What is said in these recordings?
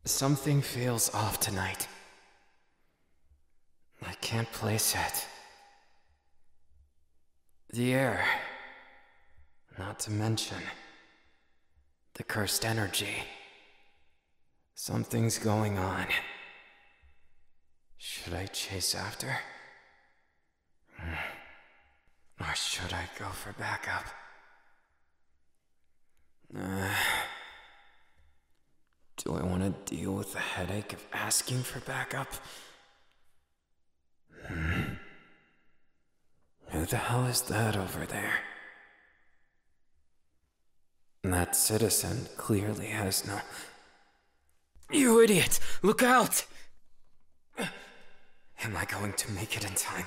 Something feels off tonight. I can't place it. The air. Not to mention the cursed energy. Something's going on. Should I chase after? Or should I go for backup? Do I want to deal with the headache of asking for backup? Who the hell is that over there? That citizen clearly has no... You idiot! Look out! Am I going to make it in time?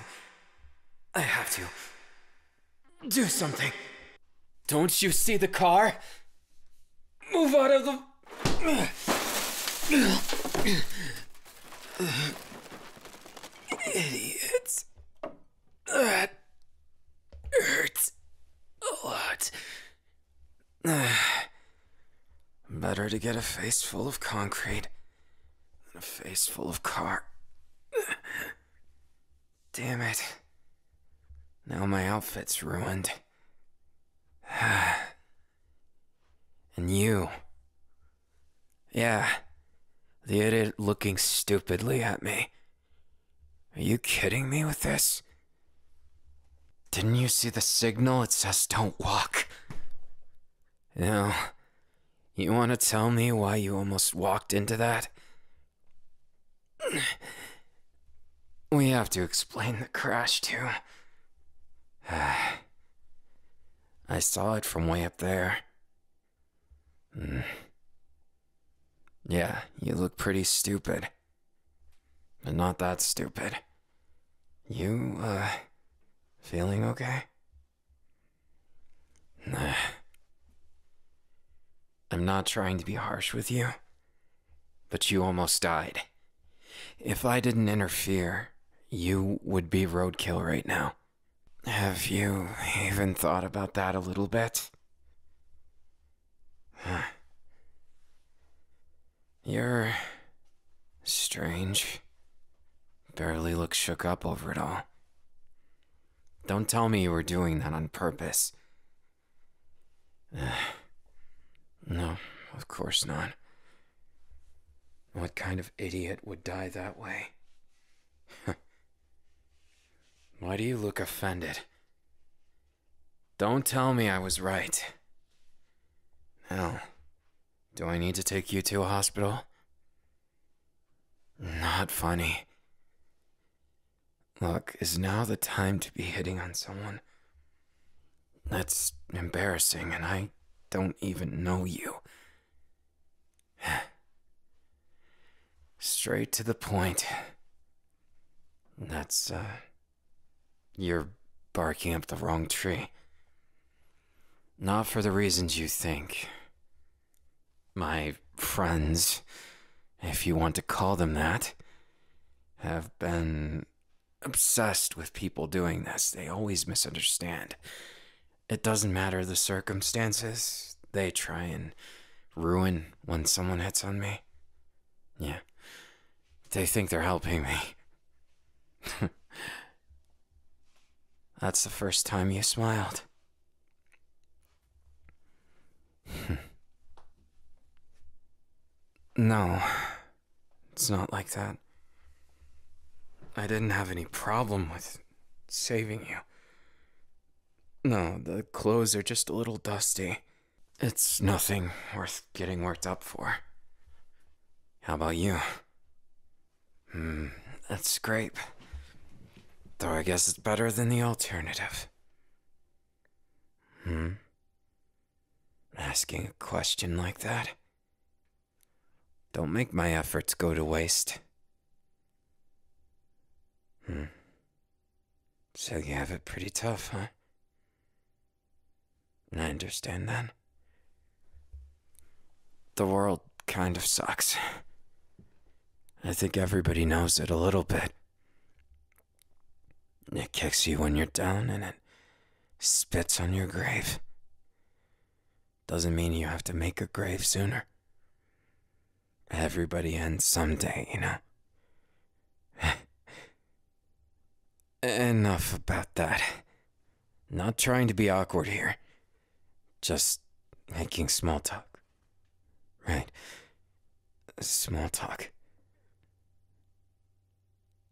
I have to... do something. Don't you see the car? Move out of the... Idiots. That hurts a lot. Better to get a face full of concrete than a face full of car. Damn it. Now my outfit's ruined. And you. Yeah, the idiot looking stupidly at me. Are you kidding me with this? Didn't you see the signal? It says don't walk. Now, you want to tell me why you almost walked into that? We have to explain the crash, too. I saw it from way up there. Yeah, you look pretty stupid. But not that stupid. You, feeling okay? I'm not trying to be harsh with you, but you almost died. If I didn't interfere, you would be roadkill right now. Have you even thought about that a little bit? You're strange. Barely look shook up over it all. Don't tell me you were doing that on purpose. No, of course not. What kind of idiot would die that way? Why do you look offended? Don't tell me I was right. Now, do I need to take you to a hospital? Not funny. Look, is now the time to be hitting on someone? That's embarrassing, and I don't even know you. Straight to the point. That's, you're barking up the wrong tree. Not for the reasons you think. My friends, if you want to call them that, have been obsessed with people doing this. They always misunderstand. It doesn't matter the circumstances. They try and ruin when someone hits on me. Yeah. They think they're helping me. That's the first time you smiled. No, it's not like that. I didn't have any problem with saving you. No, the clothes are just a little dusty. It's nothing worth getting worked up for. How about you? That's great. Though I guess it's better than the alternative. Asking a question like that? Don't make my efforts go to waste. So you have it pretty tough, huh? I understand that. The world kind of sucks. I think everybody knows it a little bit. It kicks you when you're down and it spits on your grave. Doesn't mean you have to make a grave sooner. Everybody ends someday, you know? Enough about that. Not trying to be awkward here. Just making small talk. Right. Small talk.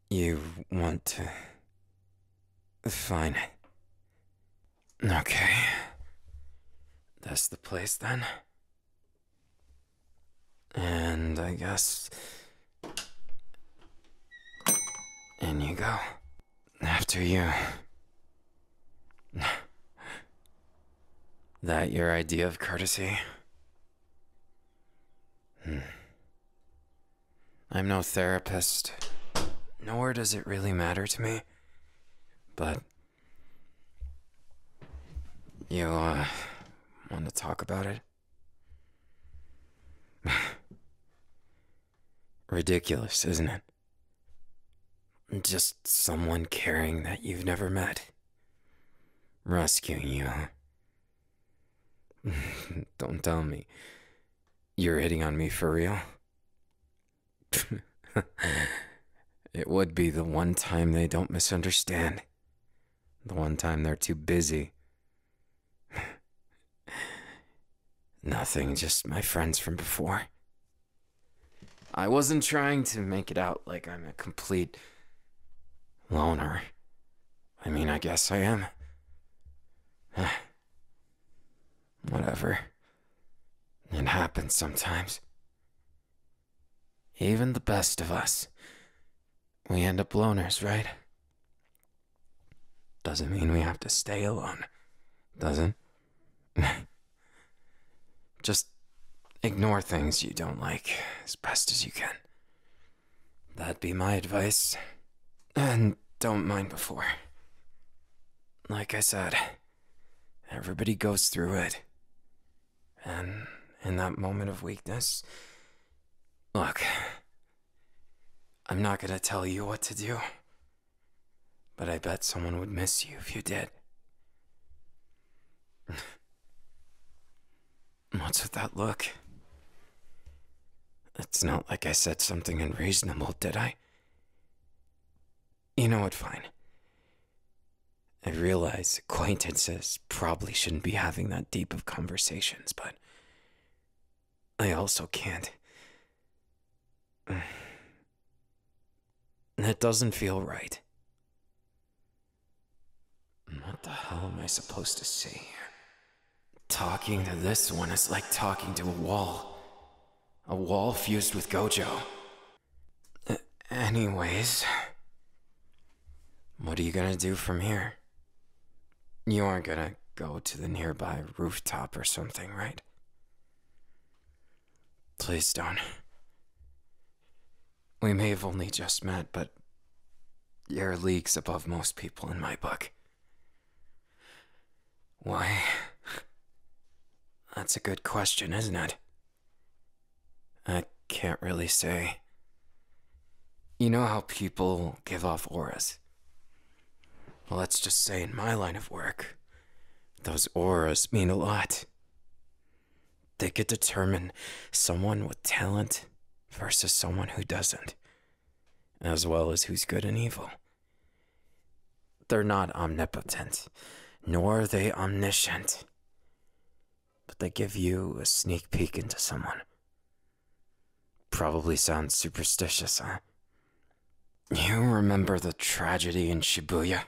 You want to... Fine. Okay. That's the place then. And I guess... In you go. After you. That your idea of courtesy? I'm no therapist, nor does it really matter to me. But you, want to talk about it? Ridiculous, isn't it? Just someone caring that you've never met. Rescuing you, huh? Don't tell me. You're hitting on me for real? It would be the one time they don't misunderstand. The one time they're too busy. Nothing, just my friends from before. I wasn't trying to make it out like I'm a complete loner. I mean, I guess I am. Whatever. It happens sometimes. Even the best of us. We end up loners, right? Doesn't mean we have to stay alone, does it? Just ignore things you don't like as best as you can. That'd be my advice. And don't mind before. Like I said, everybody goes through it. And in that moment of weakness, look, I'm not gonna tell you what to do, but I bet someone would miss you if you did. What's with that look? It's not like I said something unreasonable, did I? You know what, fine. I realize acquaintances probably shouldn't be having that deep of conversations, but I also can't. That doesn't feel right. What the hell am I supposed to say here? Talking to this one is like talking to a wall. A wall fused with Gojo. Anyways, what are you gonna do from here? You aren't gonna go to the nearby rooftop or something, right? Please don't. We may have only just met, but you're leagues above most people in my book. Why? That's a good question, isn't it? I can't really say. You know how people give off auras? Well, let's just say in my line of work, those auras mean a lot. They could determine someone with talent versus someone who doesn't, as well as who's good and evil. They're not omnipotent, nor are they omniscient, but they give you a sneak peek into someone. Probably sounds superstitious, huh? You remember the tragedy in Shibuya?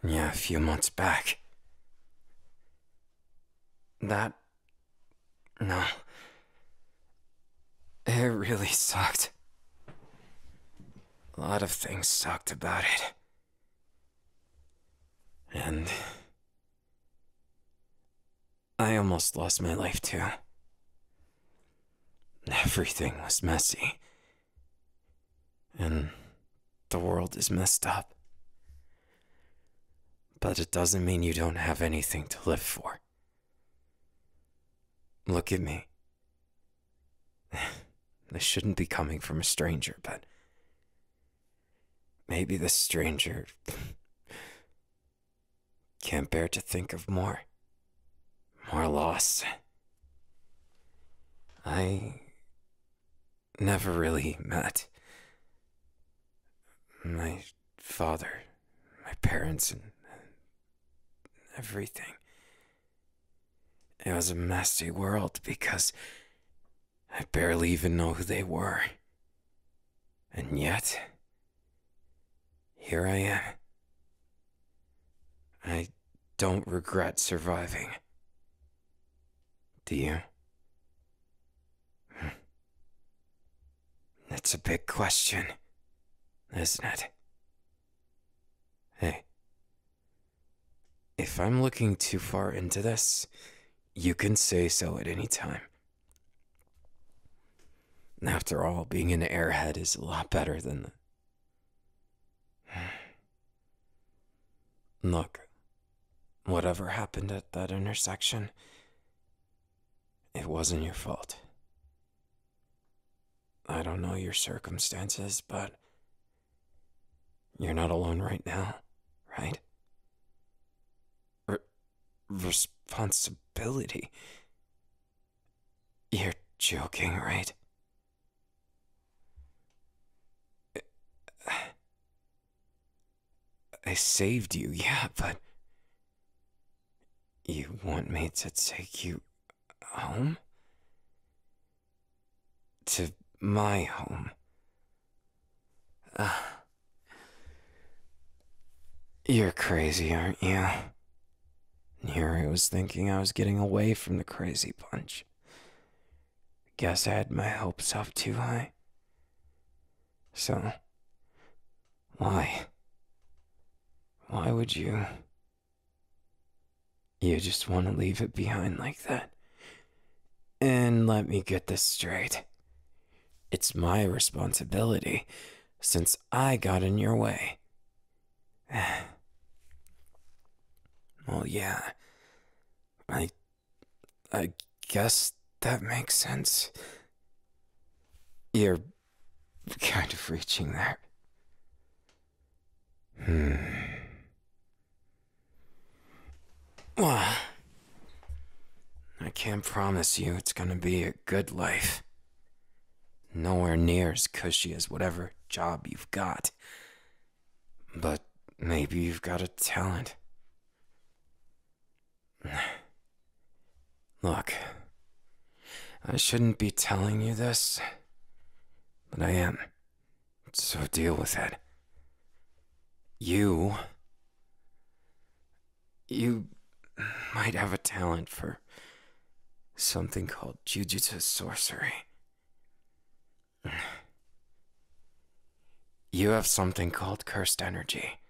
Yeah, a few months back. No. It really sucked. A lot of things sucked about it. And I almost lost my life too. Everything was messy. And the world is messed up. But it doesn't mean you don't have anything to live for. Look at me. This shouldn't be coming from a stranger, but maybe the stranger can't bear to think of more loss. I never really met. My father, my parents, and everything. It was a messy world because I barely even know who they were. And yet, here I am. I don't regret surviving. Do you? It's a big question, isn't it? Hey, if I'm looking too far into this, you can say so at any time. After all, being an airhead is a lot better than the... Look, whatever happened at that intersection, it wasn't your fault. I don't know your circumstances, but you're not alone right now, right? Responsibility? You're joking, right? I saved you, yeah, but you want me to take you home? To my home? You're crazy, aren't you? Here I was thinking I was getting away from the crazy bunch. Guess I had my hopes up too high. So, why? Why would you? You just want to leave it behind like that? And let me get this straight. It's my responsibility, since I got in your way. Well, yeah. I guess that makes sense. You're kind of reaching there. Well, I can't promise you it's gonna be a good life. Nowhere near as cushy as whatever job you've got. But maybe you've got a talent. Look, I shouldn't be telling you this, but I am. So deal with it. You might have a talent for something called jujutsu sorcery. You have something called cursed energy.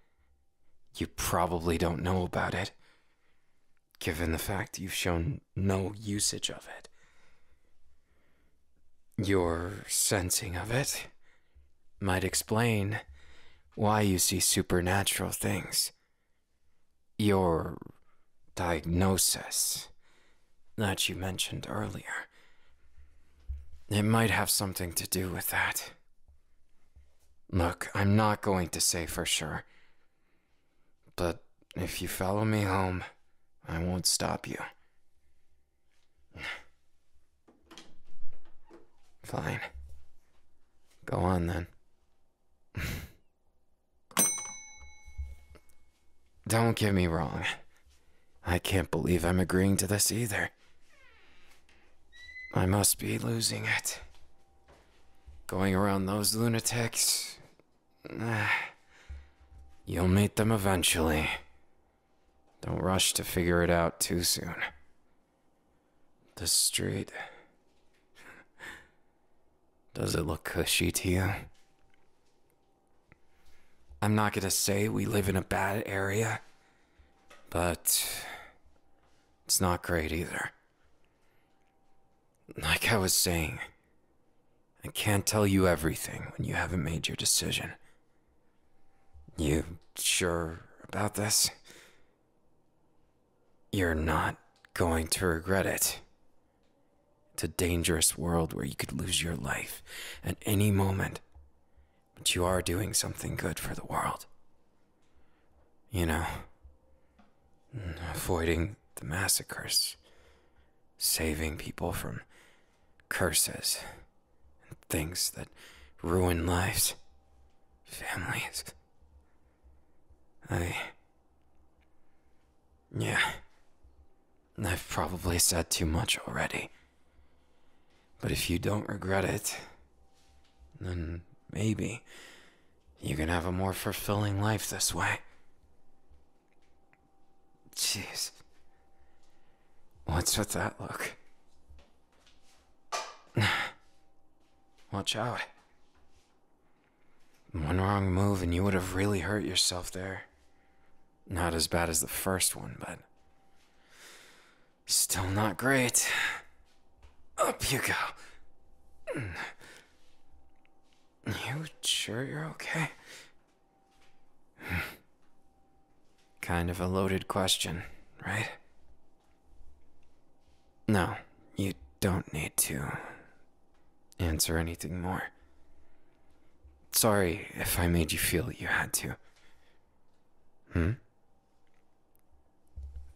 You probably don't know about it, given the fact you've shown no usage of it. Your sensing of it might explain why you see supernatural things. Your diagnosis that you mentioned earlier, it might have something to do with that. Look, I'm not going to say for sure, but if you follow me home, I won't stop you. Fine. Go on then. Don't get me wrong. I can't believe I'm agreeing to this either. I must be losing it. Going around those lunatics. You'll meet them eventually. Don't rush to figure it out too soon. The street. Does it look cushy to you? I'm not gonna say we live in a bad area, but it's not great either. Like I was saying, I can't tell you everything when you haven't made your decision. You sure about this? You're not going to regret it. It's a dangerous world where you could lose your life at any moment, but you are doing something good for the world. You know, avoiding the massacres, saving people from curses, and things that ruin lives, families. Yeah, I've probably said too much already. But if you don't regret it, then maybe you can have a more fulfilling life this way. Jeez. What's with that look? Watch out. One wrong move and you would have really hurt yourself there. Not as bad as the first one, but still not great. Up you go. You sure you're okay? Kind of a loaded question, right? No, you don't need to answer anything more. Sorry if I made you feel you had to.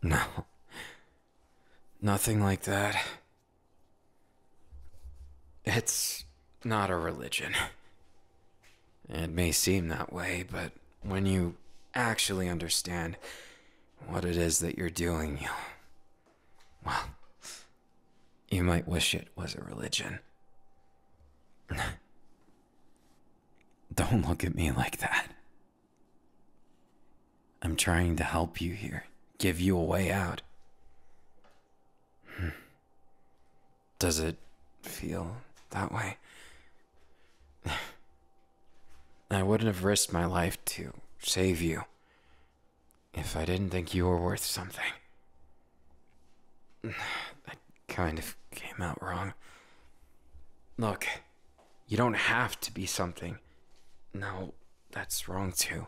No. Nothing like that. It's not a religion. It may seem that way, but when you actually understand what it is that you're doing, well, you might wish it was a religion. Don't look at me like that. I'm trying to help you here, give you a way out. Does it feel that way? I wouldn't have risked my life to save you if I didn't think you were worth something. That kind of came out wrong. Look, you don't have to be something. No, that's wrong too.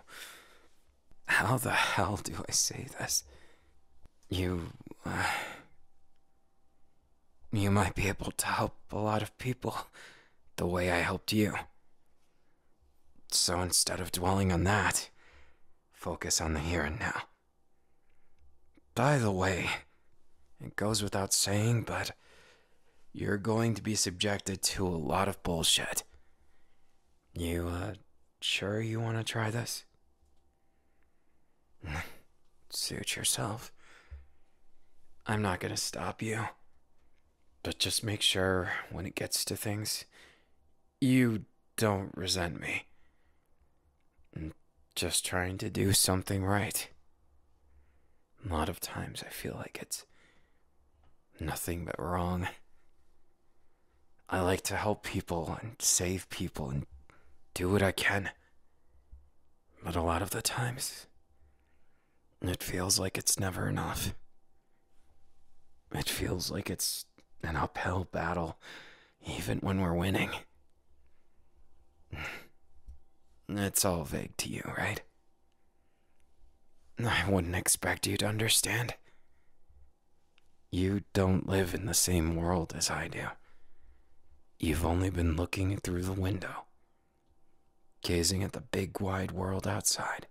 How the hell do I say this? You might be able to help a lot of people the way I helped you. So instead of dwelling on that, focus on the here and now. By the way, it goes without saying, but you're going to be subjected to a lot of bullshit. You, sure you want to try this? Suit yourself. I'm not gonna stop you. But just make sure when it gets to things, you don't resent me. I'm just trying to do something right. A lot of times I feel like it's nothing but wrong. I like to help people and save people and do what I can. But a lot of the times, it feels like it's never enough. It feels like it's an uphill battle, even when we're winning. It's all vague to you, right? I wouldn't expect you to understand. You don't live in the same world as I do. You've only been looking through the window, gazing at the big wide world outside.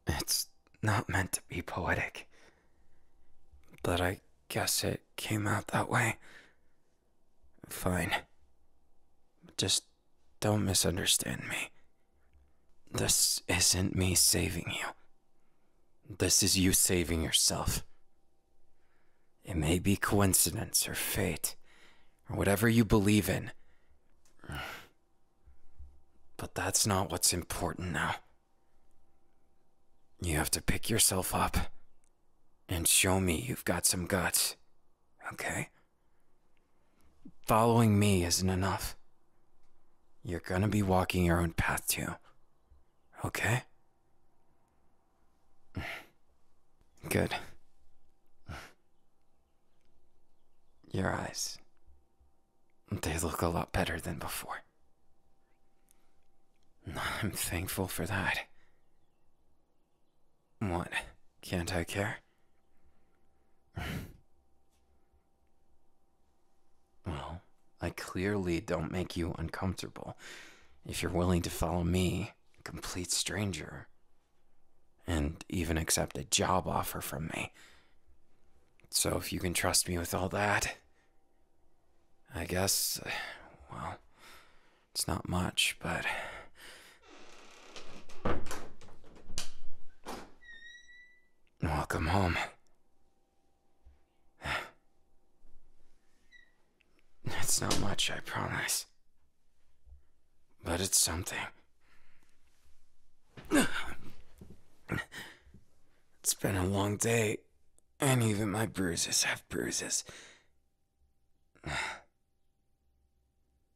It's not meant to be poetic, but I guess it came out that way. Fine. Just don't misunderstand me. This isn't me saving you. This is you saving yourself. It may be coincidence or fate, or whatever you believe in. But that's not what's important now. You have to pick yourself up and show me you've got some guts, okay? Following me isn't enough. You're gonna be walking your own path too, okay? Good. Your eyes, they look a lot better than before. I'm thankful for that. What? Can't I care? Well, I clearly don't make you uncomfortable if you're willing to follow me, a complete stranger, and even accept a job offer from me. So if you can trust me with all that, I guess, well, it's not much, but... Welcome home. It's not much, I promise. But it's something. It's been a long day, and even my bruises have bruises.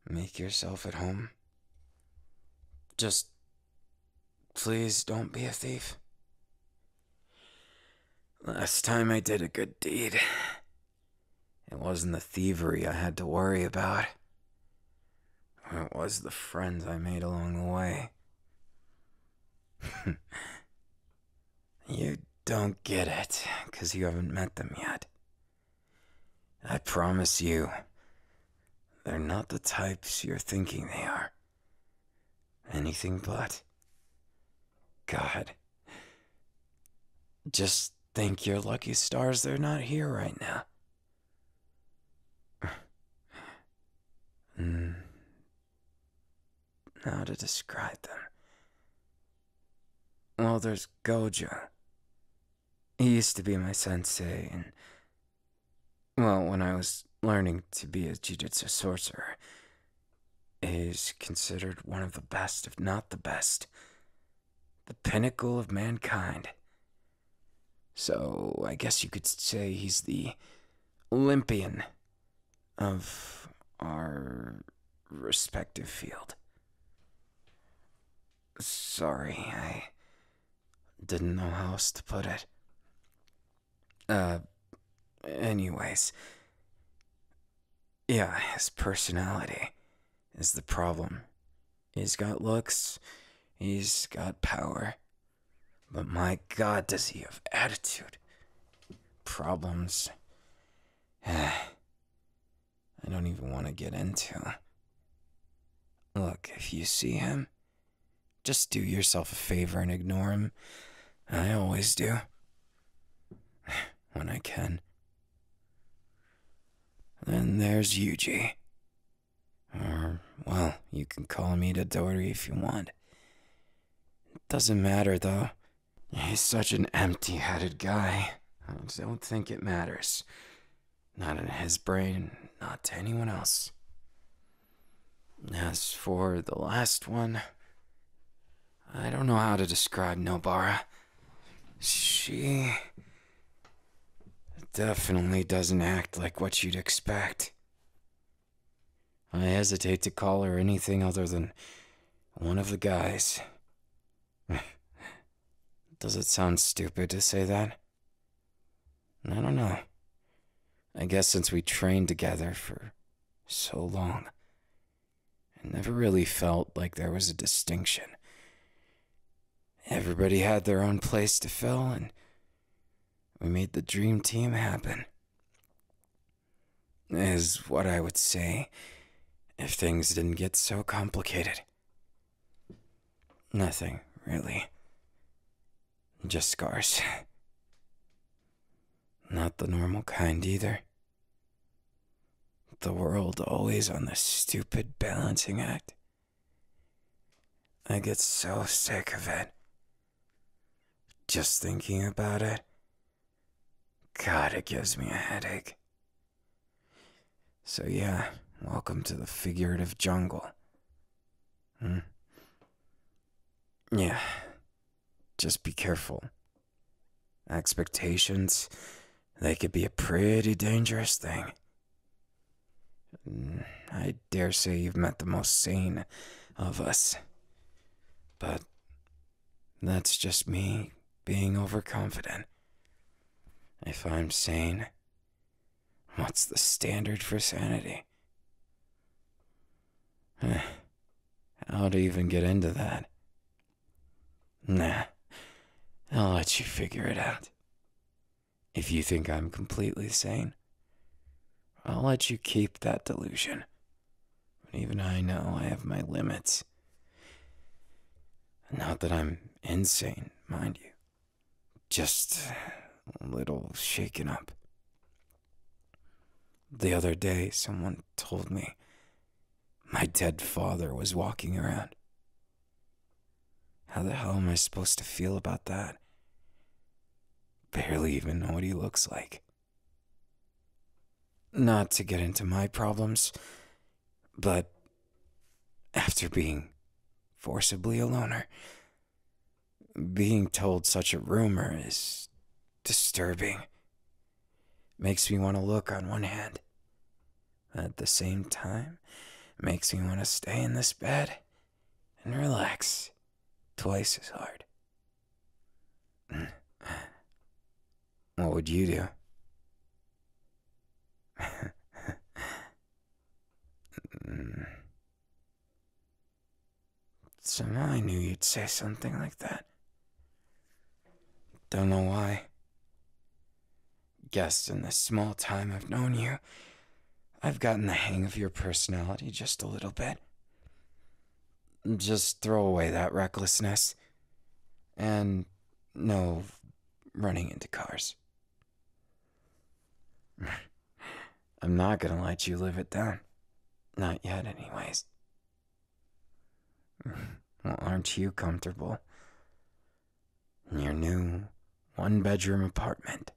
Make yourself at home. Just, please don't be a thief. Last time I did a good deed, it wasn't the thievery I had to worry about. It was the friends I made along the way. You don't get it, 'cause you haven't met them yet. I promise you, they're not the types you're thinking they are. Anything but. God. Just think your lucky stars they're not here right now. How to describe them? Well, there's Gojo. He used to be my sensei, and... well, when I was learning to be a jiu-jitsu sorcerer, is considered one of the best, if not the best. The pinnacle of mankind. So, I guess you could say he's the Olympian of our respective field. Sorry, I didn't know how else to put it. Anyways. Yeah, his personality is the problem. He's got looks, he's got power, but my God, does he have attitude. Problems. I don't even want to get into. Look, if you see him, just do yourself a favor and ignore him. I always do. When I can. Then there's Yuji. Or, well, you can call me Dodori if you want. It doesn't matter, though. He's such an empty-headed guy. I don't think it matters. Not in his brain, not to anyone else. As for the last one, I don't know how to describe Nobara. She definitely doesn't act like what you'd expect. I hesitate to call her anything other than one of the guys. Does it sound stupid to say that? I don't know. I guess since we trained together for so long, I never really felt like there was a distinction. Everybody had their own place to fill, and we made the dream team happen. Is what I would say if things didn't get so complicated. Nothing, really. Just scars. Not the normal kind either. The world always on this stupid balancing act. I get so sick of it. Just thinking about it. God, it gives me a headache. So yeah, welcome to the figurative jungle. Yeah, just be careful. Expectations, they could be a pretty dangerous thing. I dare say you've met the most sane of us. But that's just me being overconfident. If I'm sane, what's the standard for sanity? How to even get into that? Nah, I'll let you figure it out. If you think I'm completely sane, I'll let you keep that delusion. But even I know I have my limits. Not that I'm insane, mind you. Just a little shaken up. The other day, someone told me my dead father was walking around. How the hell am I supposed to feel about that? Barely even know what he looks like. Not to get into my problems, but after being forcibly a loner, being told such a rumor is disturbing. Makes me want to look on one hand. At the same time, makes me want to stay in this bed and relax twice as hard. What would you do? Somehow I knew you'd say something like that. Don't know why. Guess in the small time I've known you, I've gotten the hang of your personality just a little bit. Just throw away that recklessness. And no running into cars. I'm not gonna let you live it down. Not yet, anyways. Well, aren't you comfortable in your new one-bedroom apartment?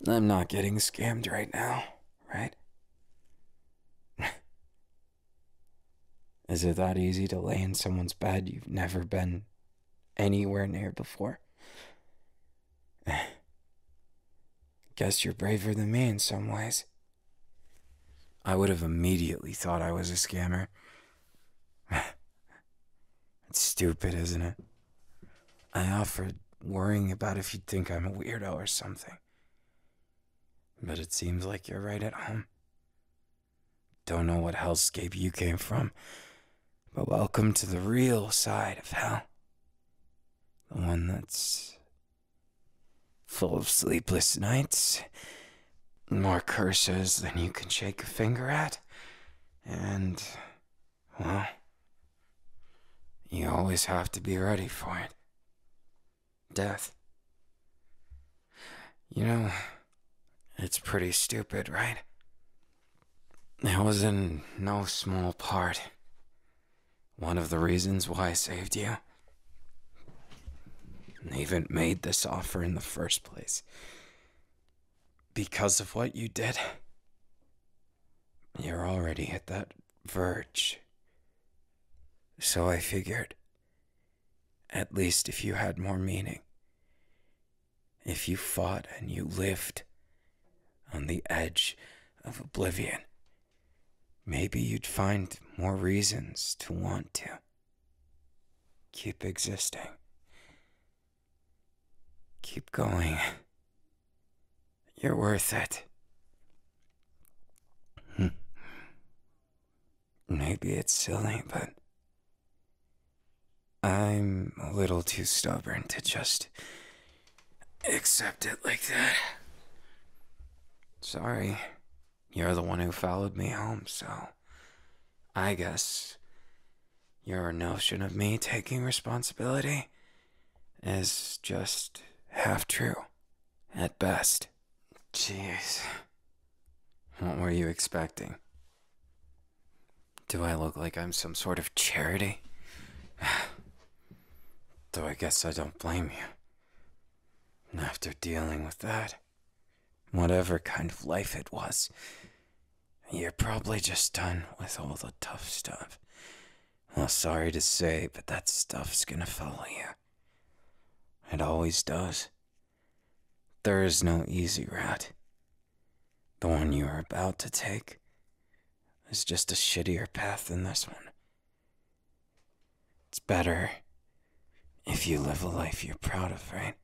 I'm not getting scammed right now, right? Is it that easy to lay in someone's bed you've never been anywhere near before? Guess you're braver than me in some ways. I would have immediately thought I was a scammer. It's stupid, isn't it? I offered worrying about if you'd think I'm a weirdo or something. But it seems like you're right at home. Don't know what hellscape you came from, but welcome to the real side of hell. The one that's full of sleepless nights, more curses than you can shake a finger at, and, well, you always have to be ready for it. Death. You know, it's pretty stupid, right? It was in no small part one of the reasons why I saved you. And even made this offer in the first place. Because of what you did. You're already at that verge. So I figured, at least if you had more meaning, if you fought and you lived on the edge of oblivion, maybe you'd find more reasons to want to keep existing. Keep going. You're worth it. Maybe it's silly, but I'm a little too stubborn to just accept it like that. Sorry, you're the one who followed me home, so I guess your notion of me taking responsibility is just half true, at best. Jeez. What were you expecting? Do I look like I'm some sort of charity? Though I guess I don't blame you. After dealing with that, whatever kind of life it was, you're probably just done with all the tough stuff. Well, sorry to say, but that stuff's gonna follow you. It always does. There is no easy route. The one you are about to take is just a shittier path than this one. It's better if you live a life you're proud of, right?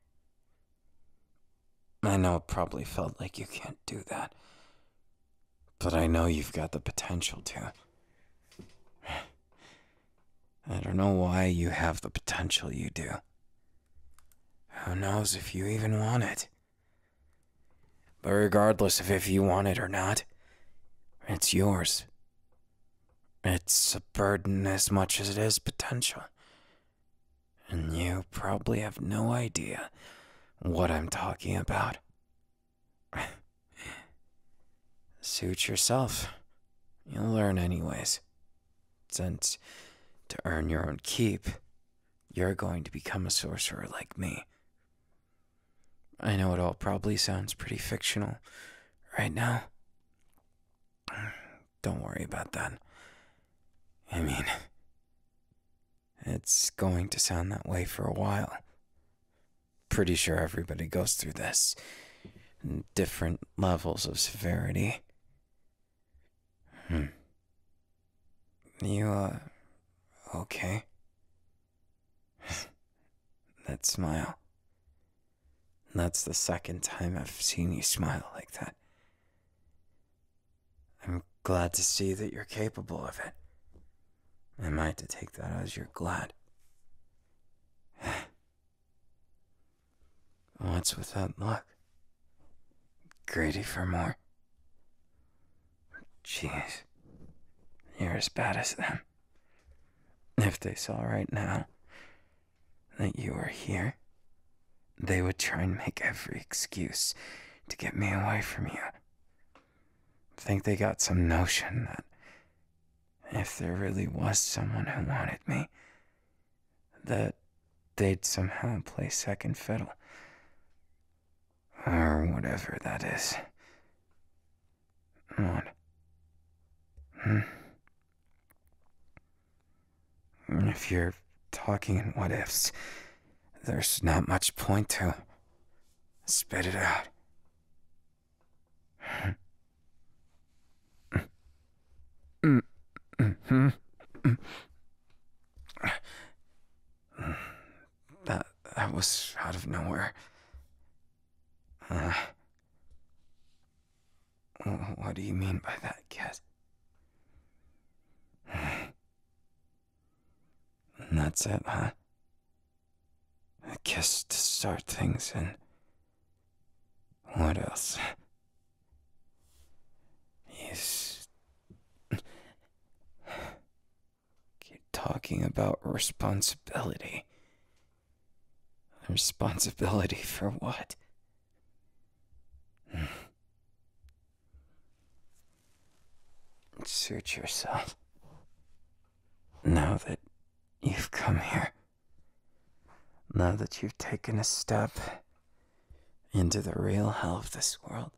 I know it probably felt like you can't do that, but I know you've got the potential to. I don't know why you have the potential you do. Who knows if you even want it? But regardless of if you want it or not, it's yours. It's a burden as much as it is potential. And you probably have no idea what I'm talking about. Suit yourself. You'll learn anyways. Since to earn your own keep, you're going to become a sorcerer like me. I know it all probably sounds pretty fictional right now. Don't worry about that. I mean, it's going to sound that way for a while. Pretty sure everybody goes through this. Different levels of severity. You, okay? That smile. That's the second time I've seen you smile like that. I'm glad to see that you're capable of it. Am I to take that as you're glad? What's with that look? Greedy for more? Jeez. You're as bad as them. If they saw right now that you were here, they would try and make every excuse to get me away from you. Think they got some notion that if there really was someone who wanted me, that they'd somehow play second fiddle. Or whatever that is. What? If you're talking in what ifs, there's not much point to. Spit it out. That was out of nowhere. What do you mean by that, kid? And that's it, huh? A kiss to start things, and what else? He's keep talking about responsibility. Responsibility for what? Suit yourself. Now that you've come here, now that you've taken a step into the real hell of this world,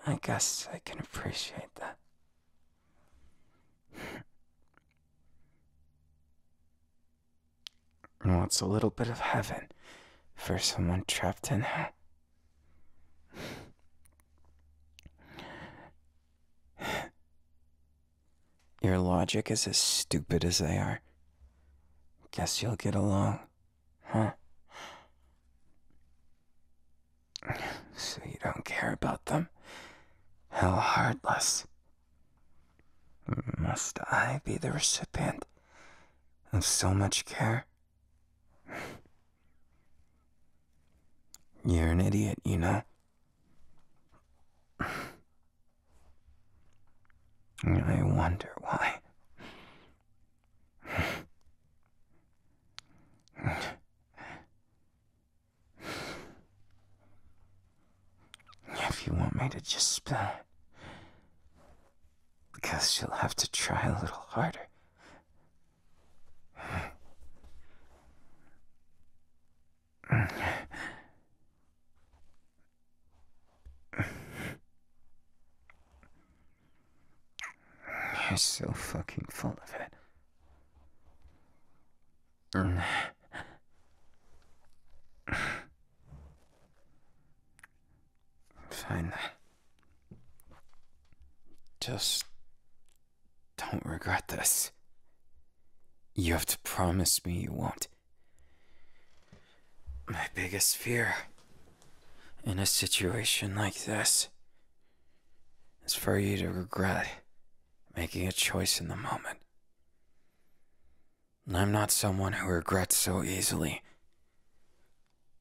I guess I can appreciate that. And what's a little bit of heaven for someone trapped in hell? Your logic is as stupid as they are. Guess you'll get along, huh? So you don't care about them? How heartless. Must I be the recipient of so much care? You're an idiot, you know? I wonder why. If you want me to just spill it, guess you'll have to try a little harder. You're so fucking full of it. Fine then. Just don't regret this. You have to promise me you won't. My biggest fear in a situation like this is for you to regret making a choice in the moment. I'm not someone who regrets so easily,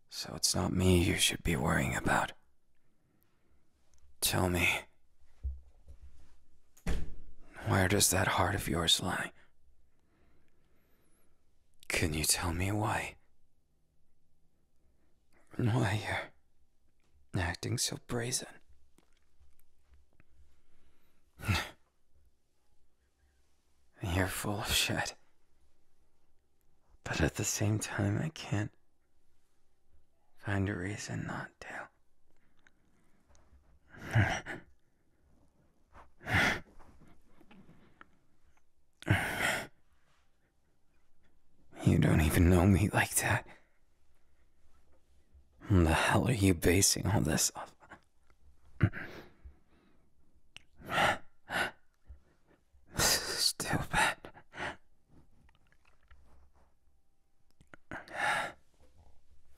so it's not me you should be worrying about. Tell me, where does that heart of yours lie? Can you tell me why? Why you're acting so brazen? You're full of shit. But at the same time, I can't find a reason not to. You don't even know me like that. What the hell are you basing all this off?